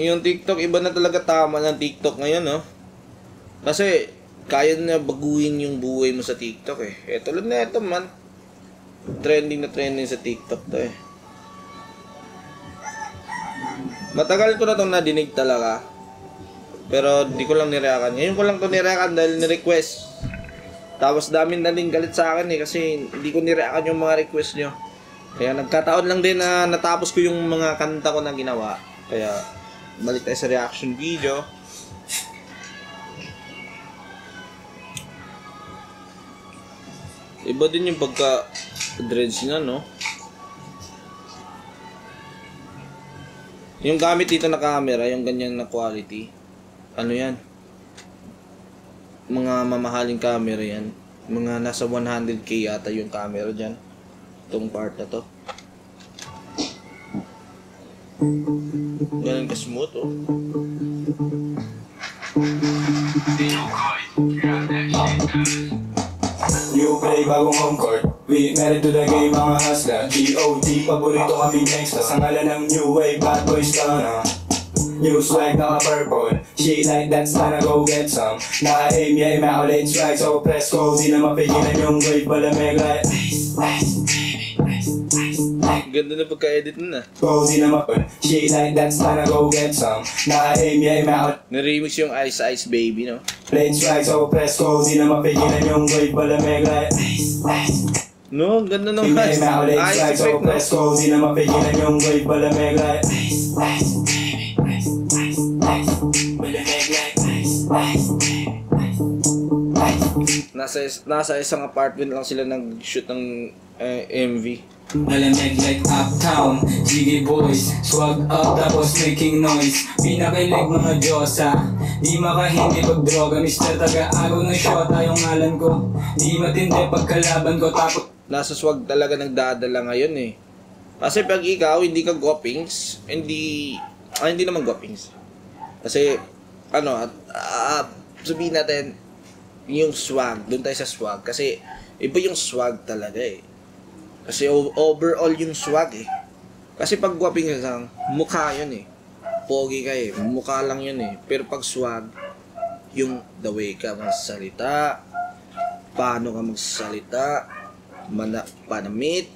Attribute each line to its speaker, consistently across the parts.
Speaker 1: yung TikTok, iba na talaga tama ng TikTok ngayon, no? Kasi, kaya na baguhin yung buhay mo sa TikTok, eh. Eh, tulad na ito, man. Trending na trending sa TikTok to, eh. Matagal ko na itong nadinig talaga. Pero, di ko lang nireakan. Ngayon ko lang ito nireakan dahil ni-request. Tapos, dami na din galit sa akin, eh. Kasi, hindi ko nireakan yung mga request nyo. Kaya, nagkataon lang din na natapos ko yung mga kanta ko na ginawa. Kaya, balik tayo sa reaction video. Iba din yung pagka-dreads niya, no? Yung gamit dito na camera, yung ganyan na quality. Ano yan? Mga mamahaling camera yan. Mga nasa 100k yata yung camera dyan. Itong part na to. Ganun ka-smooth, oh.
Speaker 2: You play bagong home court. We married to the game, mga hustler. G.O.D. paborito kami gangsta. Sa ngalan ng new wave, bad boys ka. New swag, naka-purple. Shit like that's time to go get some. Naka-aim, yeah, immaculate strike. So press go, di na mapigilan yung wave. Balameg like ice, ice, ice, ice.
Speaker 1: Ganda na pagka-edit nun, ah.
Speaker 2: Go, di na mapun. Shit like that's time to go get some. Naka-aim, yeah, immaculate.
Speaker 1: Na-remix yung Ice Ice Baby, no?
Speaker 2: Late strike, so press go, di na mapigilan yung wave. Balameg like ice, ice.
Speaker 1: No, ganda ng
Speaker 2: Ice,
Speaker 1: Ice
Speaker 2: ice,
Speaker 1: Effect,
Speaker 2: so
Speaker 1: no?
Speaker 2: press go, di na mapigilan yung wave. Balameg like ice, ice.
Speaker 1: Nasa isang apartment lang sila nag-shoot ng MV.
Speaker 3: Malamig like uptown, Jiggy boys, swag up tapos making noise. Pinakailig mga Diyosa, di makahindi pag droga. Mr. Taga-agaw ng shota yung ngalan ko. Di matindi pagkalaban ko tapos
Speaker 1: Nasa swag talaga nagdadala ngayon, eh. Kasi pag ikaw hindi ka guwapings, hindi naman guwapings. Kasi ano, sabihin natin yung swag, doon tayo sa swag kasi iba yung swag talaga, eh. Kasi overall yung swag, eh. Kasi pag guwaping lang, mukha yun, eh. Pogi ka, eh. Mukha lang yun, eh. Pero pag swag, yung the way ka magsalita, paano ka magsalita, panamit,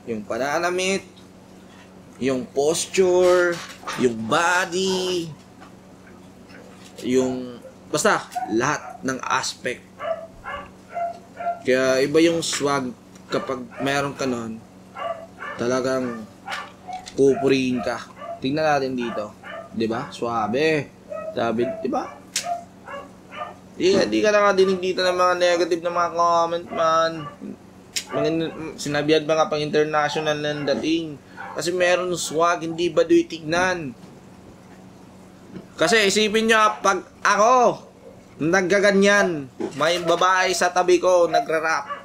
Speaker 1: yung pananamit, yung posture, yung body, yung basta lahat ng aspect. Kaya iba yung swag kapag mayroon ka nun, talagang pupurihin ka. Tingnan natin dito, 'di ba? Suabe. Sabi, 'di ba? Hindi ka nakadinig dito ng mga negative na mga comment, man. Sinabihan ba nga pang international ng dating? Kasi meron swag, hindi ba do'y tignan? Kasi isipin nyo, pag ako naggaganyan, may babae sa tabi ko nagra-rap.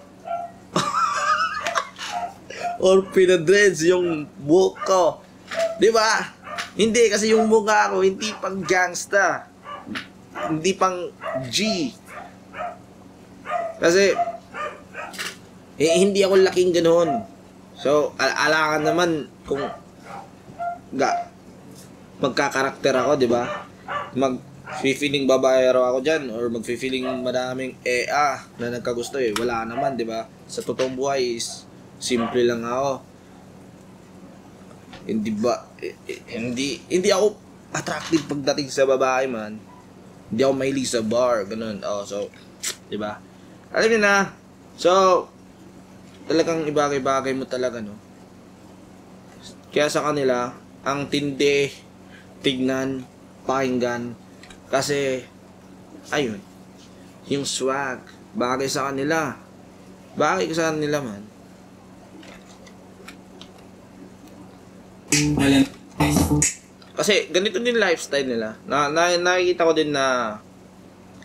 Speaker 1: Or pinadreads yung buhok ko. Di ba? Hindi, kasi yung mukha ko, hindi pang gangsta. Hindi pang G. Kasi, hindi ako laking ganoon. So, alangan naman kung magkakarakter ako, di ba? Mag-feeling babaero ako dyan, or mag-feeling madaming na nagkagusto, eh. Wala naman, di ba? Sa totoong buhay is simple lang ako. Hindi ba, hindi ako attractive pagdating sa babae, man. Hindi ako mahilig sa bar, ganun. Oh, so, di ba? Alam niyo na. So, talagang ibagay-bagay mo talaga, no? Kaya sa kanila, ang tindi, tignan, pakinggan, kasi, ayun, yung swag, bagay sa kanila. Bagay sa kanila, man. Kasi, ganito din lifestyle nila. Nakikita ko din na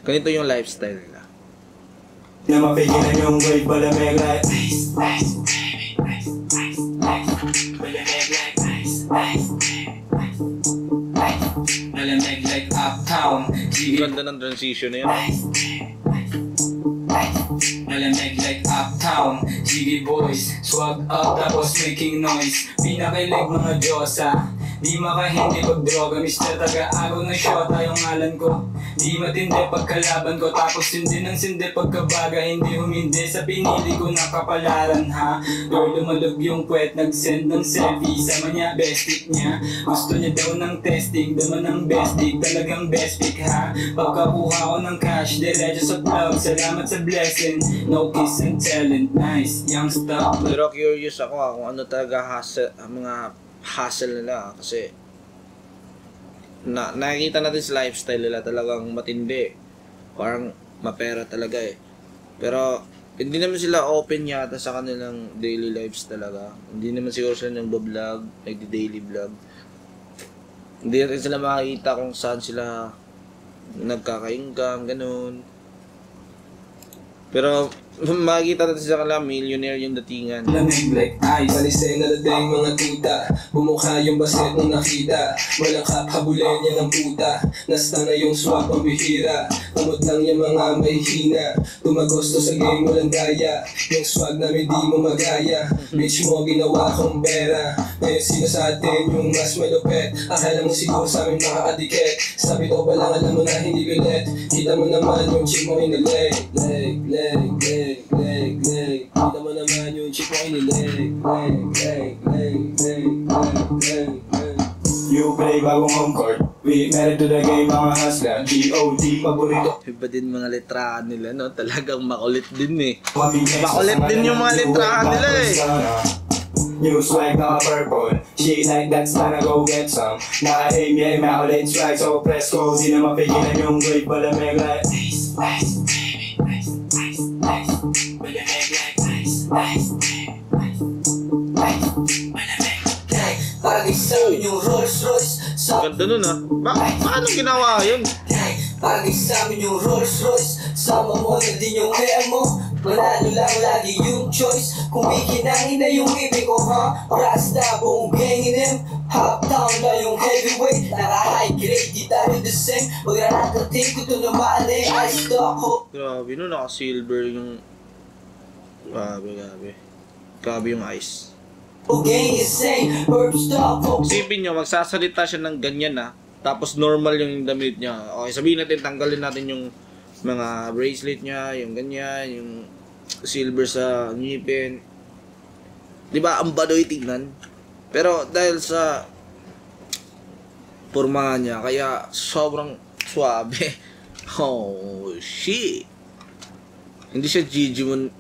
Speaker 1: ganito yung lifestyle nila.
Speaker 2: Na mapigilan yung wave, balameg like ice, ice, ice, ice, ice, balameg like ice, ice, ice, ice,
Speaker 3: malamig like uptown, Jiggy
Speaker 1: Ganda ng transition na yan.
Speaker 3: malamig like uptown, Jiggy boys, swag up tapos making noise. Pinakailig mga Diyosa, Di makahindi pag droga, Mr. Taga-agaw ng shota yung ngalan ko. Di matindi pagkalaban ko, tapos sindi ng sindi pagkabaga. Hindi humindi sa pinili ko na kapalaran ha. Girl, lumalog yung puwet, nag-send ng selfie. Sama niya, bestik niya. Gusto niya daw ng testing, daman ng bestik. Talagang best pick ha. Pagkakuha ko ng cash, diretso sa plug. Salamat sa blessing, no kiss and talent. Nice, young stuff.
Speaker 1: Pero curious ako kung ano talaga mga hustle nila kasi nakikita natin sa lifestyle nila talagang matindi. Parang mapera talaga eh. Pero hindi naman sila open yata sa kanilang daily lives talaga. Hindi naman siguro sila nag-vlog, nagdi-daily vlog. Hindi rin sila makikita kung saan sila nagkaka-income, ganun. Pero makikita natin sa kanila, millionaire yung datingan.
Speaker 3: Lamig like ice.
Speaker 4: Palisay na lading mga tuta, bumukha yung baset nung nakita. Walang habulin niya ng puta, nasta na yung swak ang bihira. Kamot lang yung mga may hina, tumagosto sa game walang daya. Yung swag namin di mo magaya, bitch mo ginawa kong pera. Ngayon sino sa atin yung mas malupet, akala mo siguro sa amin makakadikit. Sabi ko pa lang alam mo na hindi bilet, kita mo naman yung chick mo inileg. Leg, kita mo naman yung chick mo inileg.
Speaker 2: You play bagong home court, we married to the game, mga hustler, G.O.D. paborito.
Speaker 1: Iba din mga letrahan nila, no? Talagang makulit din eh.
Speaker 2: Kami next,
Speaker 1: Makulit din yung mga letrahan nila eh.
Speaker 2: New swag naka purple, she like that's time go get some. Naka-aim, yeah, immaculate swag, so press go. Di na mapigilan yung grade, malamig like ice, ice, baby, ice, ice, ice. Malamig like ice, ice, baby, ice, ice. Malamig like
Speaker 4: Pagay sa amin yung Rolls Royce, sa
Speaker 1: Ganda nun ah. Paano ginawa yun?
Speaker 4: pagay sa amin yung Rolls Royce, sama mo na din yung kaya mo. Manalo lang lagi yung choice, kung bikinangin na yung ibig ko ha. Rasta buong gang in him, hop down na yung heavyweight. Naka-high grade, di tayo the same. Magrarakating ko to naman eh, I stock ho.
Speaker 1: Grabe no, naka-silver yung... Grabe. Grabe yung ice.
Speaker 4: Gang insane, herb stock ho.
Speaker 1: Isipin nyo, magsasalita siya ng ganyan ah. Tapos normal yung damit niya. Okay, sabihin natin, tanggalin natin yung mga bracelet niya, yung ganyan, yung silver sa ngipin. Diba, ang badoy tingnan. Pero dahil sa porma niya, kaya sobrang suabe. Oh, shit. Hindi siya Gigimon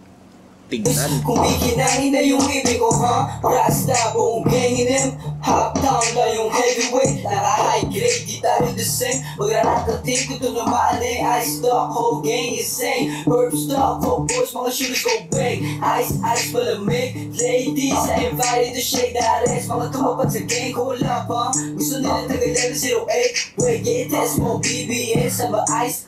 Speaker 1: tignan.
Speaker 4: Kung bikinangin na yung ibig ko ha. Rasta buong gang in him, hop down na yung heavyweight. Naka-high grade, di tayo the same. Magrarakating ko to naman eh, I stock ho. Gang insane, herb stock ho. Boys, mga shooters go bang. Ice, malamig. Ladies, I invited to shake that ass. Mga tumapad sa gang ko, wala pa. Gusto nila taga-level 08. Wait, get test mo, BBS. Sama ice,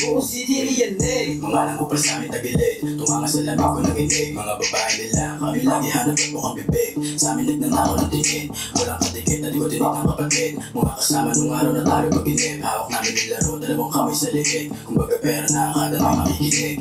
Speaker 4: buong city yan eh.
Speaker 2: mga alam ko pa sa amin tagilid, tumanga sa lamig ko naginig. Mga babae nila, kami lagi hanap at mukhang bibig. Sa amin nagnanakaw ng tingin, walang katikit na di ko tinig ng kapatid. Mga kasama nung araw na tayo pag-inip, hawak namin nilaro, dalawang kamay sa likid. Kung baga pera na kada may makikinig.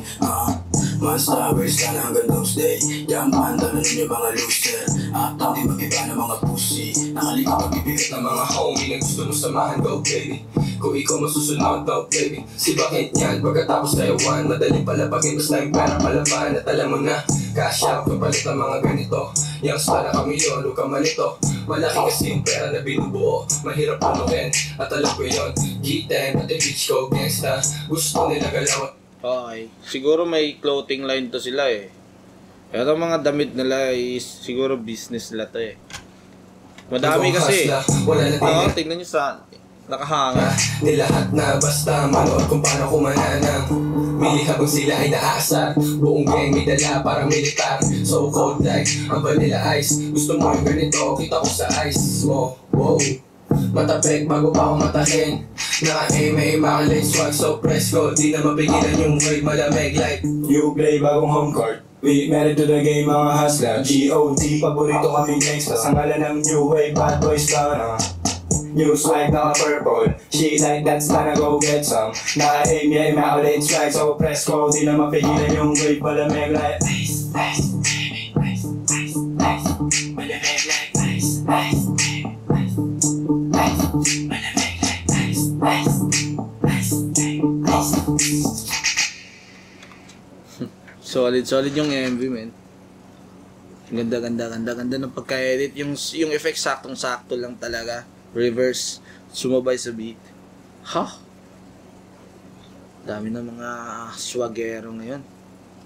Speaker 2: Monster, ka na hanggang doomsday. Yaman, talo ninyo mga loser. Uptown, di mag-iba ng mga pussy. Nakalikot pag-ibigat ng mga homie na gusto mo samahan, go baby. Kung ikaw masusunod, go baby. Si bakit yan, pagkatapos tayo one. Madaling palapagin, basta yung pera palaban. At alam mo na, cash out, kapalit ng mga ganito. Yang star na kami yun, huwag ka malito. Malaki kasi yung pera na binubuo. Mahirap panukin, at alam ko yun. G10, pati bitch ko, gangsta. Gusto nila galaw.
Speaker 1: Okay. Siguro may clothing line to sila eh. Pero mga damit nila is siguro business nila to eh. Madami kasi. Oo, tingnan nyo sa nakahanga.
Speaker 2: Nilahat na basta manood kung paano kumananang. Mili habang sila ay naasar. Buong gang may dala parang militar. So cold like ang vanilla ice. Gusto mo yung ganito, kita ko sa ice mo. Wow. Matapik bago pa ako matahin. Naka-aim ay immaculate swag, so press go. Di na mapigilan yung wave, malamig like you play bagong home court, we married to the game, mga hustler, G.O.D. paborito kami gangsta. Sa ngalan ng new wave, bad boys na new swag naka purple, she like that's time go get some. Naka-aim, yeah, immaculate swag, so press go. Di na mapigilan yung wave, malamig like ice, ice, baby, ice, ice, ice. Malamig like ice, ice, baby, ice.
Speaker 1: Solid yung MV, man. Ganda ng pagka-edit. Yung effect saktong-sakto lang talaga. Reverse, sumabay sa beat. Dami ng mga swagero ngayon.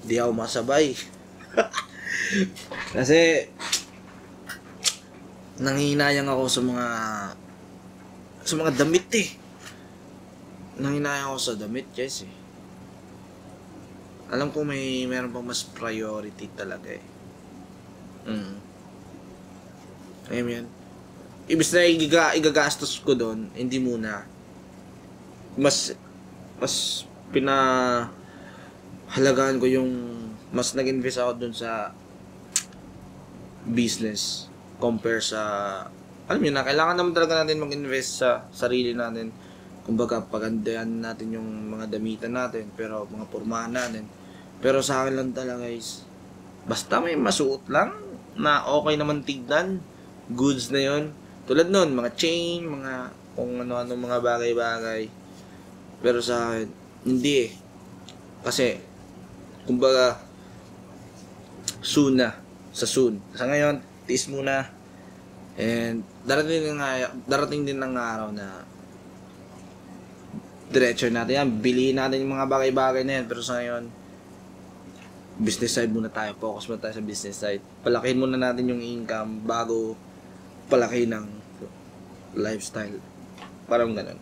Speaker 1: Di ako masabay. Kasi nanghihinayang ako sa mga damit eh. Nanghihinayang ako sa damit, guys eh. Alam ko meron pang mas priority talaga eh. Ayan. Ibig na igagastos ko doon, hindi muna. Mas pinahalagaan ko yung mas nag-invest ako doon sa business compare sa alam niyo na, kailangan naman talaga natin mag-invest sa sarili natin. Kumbaga, pagandahan natin yung mga damitan natin, pero mga pormahan natin. Pero sa akin lang talaga guys, basta may masuot lang na okay naman tignan, goods na yon. Tulad nun, mga chain, mga kung ano-ano mga bagay-bagay. Pero sa akin, hindi eh. Kasi, kumbaga, soon na. Sa soon. Sa ngayon, tiis muna. And, darating din ng araw na diretso natin yan. Bilihin natin yung mga bagay-bagay na yan. Pero sa ngayon, business side muna tayo. Focus muna tayo sa business side. Palakihin muna natin yung income bago palaki ng lifestyle. Parang ganun.